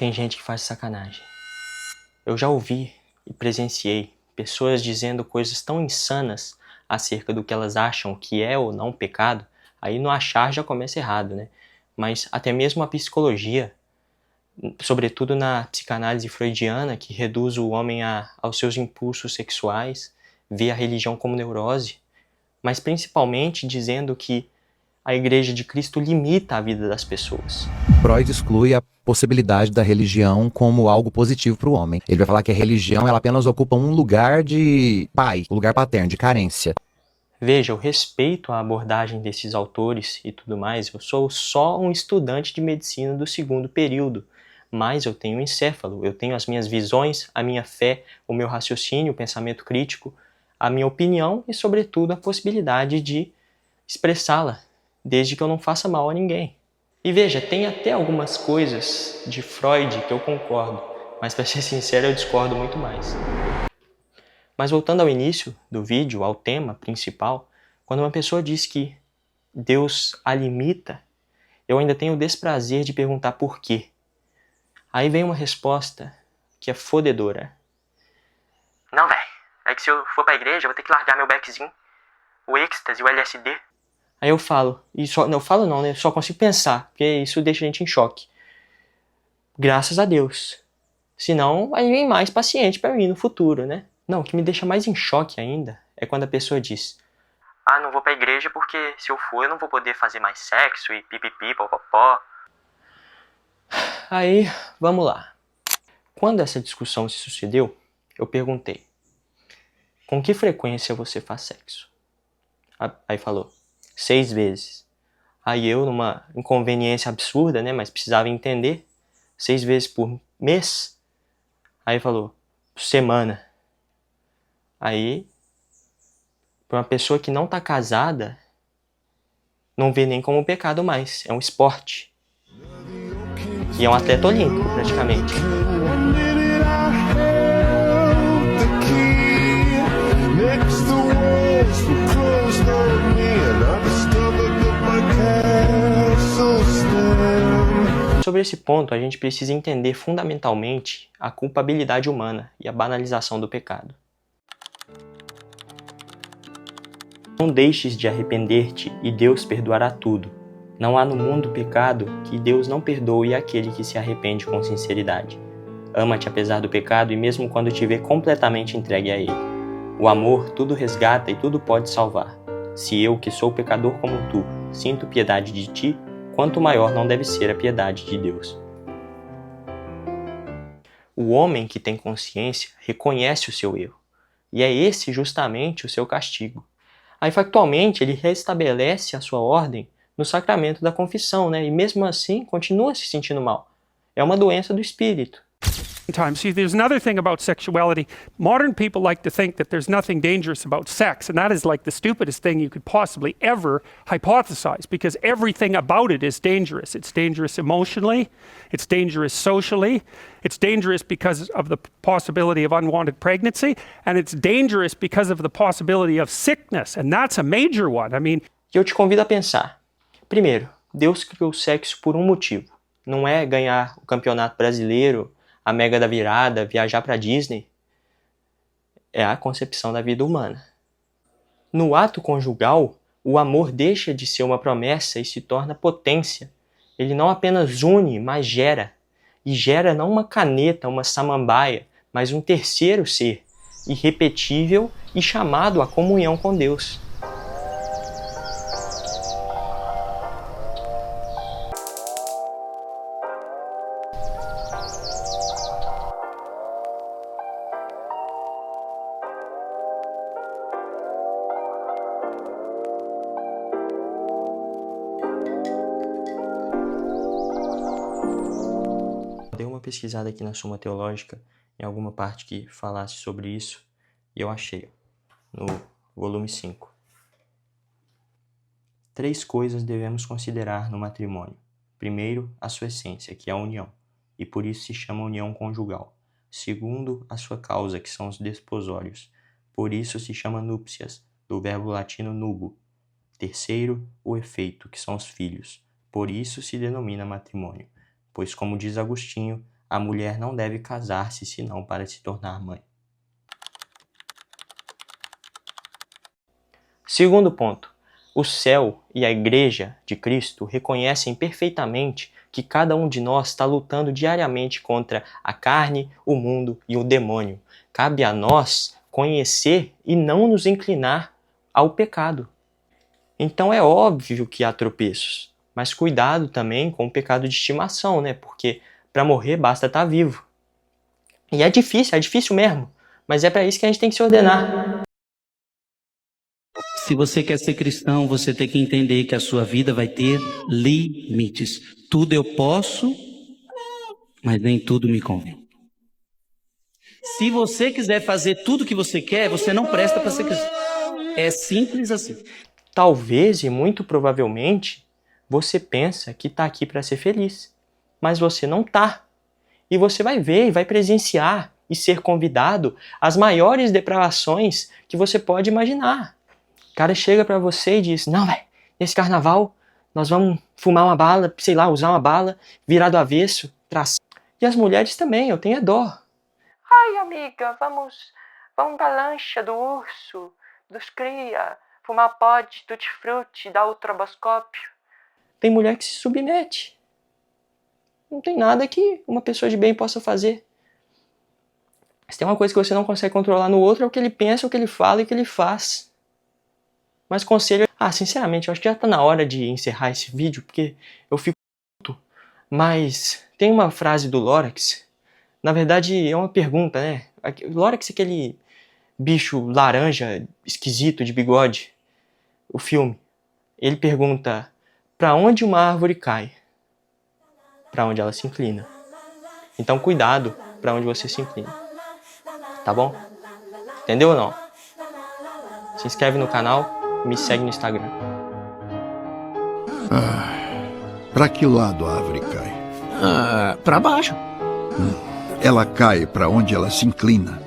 Tem gente que faz sacanagem. Eu já ouvi e presenciei pessoas dizendo coisas tão insanas acerca do que elas acham que é ou não pecado. Aí no achar já começa errado, né? Mas até mesmo a psicologia, sobretudo na psicanálise freudiana, que reduz o homem aos seus impulsos sexuais, vê a religião como neurose, mas principalmente dizendo que a Igreja de Cristo limita a vida das pessoas. Freud exclui a possibilidade da religião como algo positivo para o homem. Ele vai falar que a religião ela apenas ocupa um lugar de pai, um lugar paterno, de carência. Veja, eu respeito a abordagem desses autores e tudo mais, eu sou só um estudante de medicina do segundo período, mas eu tenho encéfalo, eu tenho as minhas visões, a minha fé, o meu raciocínio, o pensamento crítico, a minha opinião e, sobretudo, a possibilidade de expressá-la, desde que eu não faça mal a ninguém. E veja, tem até algumas coisas de Freud que eu concordo, mas para ser sincero eu discordo muito mais. Mas voltando ao início do vídeo, ao tema principal, quando uma pessoa diz que Deus a limita, eu ainda tenho o desprazer de perguntar por quê. Aí vem uma resposta que é fodedora. Não, velho, é que se eu for pra igreja eu vou ter que largar meu beckzinho, o êxtase, o LSD. Aí eu falo, né? Só consigo pensar, porque isso deixa a gente em choque. Graças a Deus. Senão, aí vem mais paciente pra mim no futuro, né? Não, o que me deixa mais em choque ainda é quando a pessoa diz: ah, não vou pra igreja porque se eu for eu não vou poder fazer mais sexo e pipipi, popopó. Aí, vamos lá. Quando essa discussão se sucedeu, eu perguntei: com que frequência você faz sexo? Aí falou: 6 vezes. Aí eu, numa inconveniência absurda, né, mas precisava entender, 6 vezes por mês. Aí falou: semana. Aí, para uma pessoa que não tá casada, não vê nem como pecado mais. É um esporte. E é um atleta olímpico, praticamente. Sobre esse ponto, a gente precisa entender fundamentalmente a culpabilidade humana e a banalização do pecado. Não deixes de arrepender-te e Deus perdoará tudo. Não há no mundo pecado que Deus não perdoe aquele que se arrepende com sinceridade. Ama-te apesar do pecado e mesmo quando te vê completamente entregue a ele. O amor tudo resgata e tudo pode salvar. Se eu, que sou pecador como tu, sinto piedade de ti, quanto maior não deve ser a piedade de Deus. O homem que tem consciência reconhece o seu erro. E é esse justamente o seu castigo. Aí, factualmente, ele restabelece a sua ordem no sacramento da confissão, né? E mesmo assim, continua se sentindo mal. É uma doença do espírito. See, there's another thing about sexuality. Modern people like to think that there's nothing dangerous about sex, and that is like the stupidest thing you could possibly ever hypothesize, because everything about it is dangerous. It's dangerous emotionally, it's dangerous socially, it's dangerous because of the possibility of unwanted pregnancy, and it's dangerous because of the possibility of sickness, and that's a major one. I mean, E eu te convido a pensar. Primeiro, Deus criou o sexo por um motivo. Não é ganhar o campeonato brasileiro, a mega da virada, viajar para Disney. É a concepção da vida humana. No ato conjugal, o amor deixa de ser uma promessa e se torna potência. Ele não apenas une, mas gera. E gera não uma caneta, uma samambaia, mas um terceiro ser, irrepetível e chamado à comunhão com Deus. Dei uma pesquisada aqui na Suma Teológica, em alguma parte que falasse sobre isso, e eu achei, no volume 5. 3 coisas devemos considerar no matrimônio. Primeiro, a sua essência, que é a união, e por isso se chama união conjugal. Segundo, a sua causa, que são os desposórios, por isso se chama núpcias, do verbo latino nubo. Terceiro, o efeito, que são os filhos, por isso se denomina matrimônio. Pois, como diz Agostinho, A mulher não deve casar-se senão para se tornar mãe. Segundo ponto. O céu e a Igreja de Cristo reconhecem perfeitamente que cada um de nós está lutando diariamente contra a carne, o mundo e o demônio. Cabe a nós conhecer e não nos inclinar ao pecado. Então é óbvio que há tropeços, mas cuidado também com o pecado de estimação, né? Porque para morrer basta estar vivo. E é difícil mesmo, mas é para isso que a gente tem que se ordenar. Se você quer ser cristão, você tem que entender que a sua vida vai ter limites. Tudo eu posso, mas nem tudo me convém. Se você quiser fazer tudo o que você quer, você não presta para ser cristão. É simples assim. Talvez e muito provavelmente você pensa que está aqui para ser feliz, mas você não está. E você vai ver e vai presenciar e ser convidado às maiores depravações que você pode imaginar. O cara chega pra você e diz, não, velho, nesse carnaval nós vamos fumar uma bala, sei lá, usar uma bala, virar do avesso, traçar. E as mulheres também, eu tenho dó. Ai, amiga, vamos pra lancha do urso, dos cria, fumar pó de tutti-frutti, dar o troboscópio. Tem mulher que se submete. Não tem nada que uma pessoa de bem possa fazer. Se tem uma coisa que você não consegue controlar no outro, é o que ele pensa, o que ele fala e o que ele faz. Mas conselho... sinceramente, eu acho que já tá na hora de encerrar esse vídeo, porque eu fico puto. Mas tem uma frase do Lorax, na verdade é uma pergunta, né? O Lorax é aquele bicho laranja, esquisito, de bigode. O filme. Ele pergunta, pra onde uma árvore cai? Pra onde ela se inclina. Então cuidado pra onde você se inclina. Tá bom? Entendeu ou não? Se inscreve no canal. Me segue no Instagram. Pra que lado a árvore cai? Pra baixo. Ela cai pra onde ela se inclina.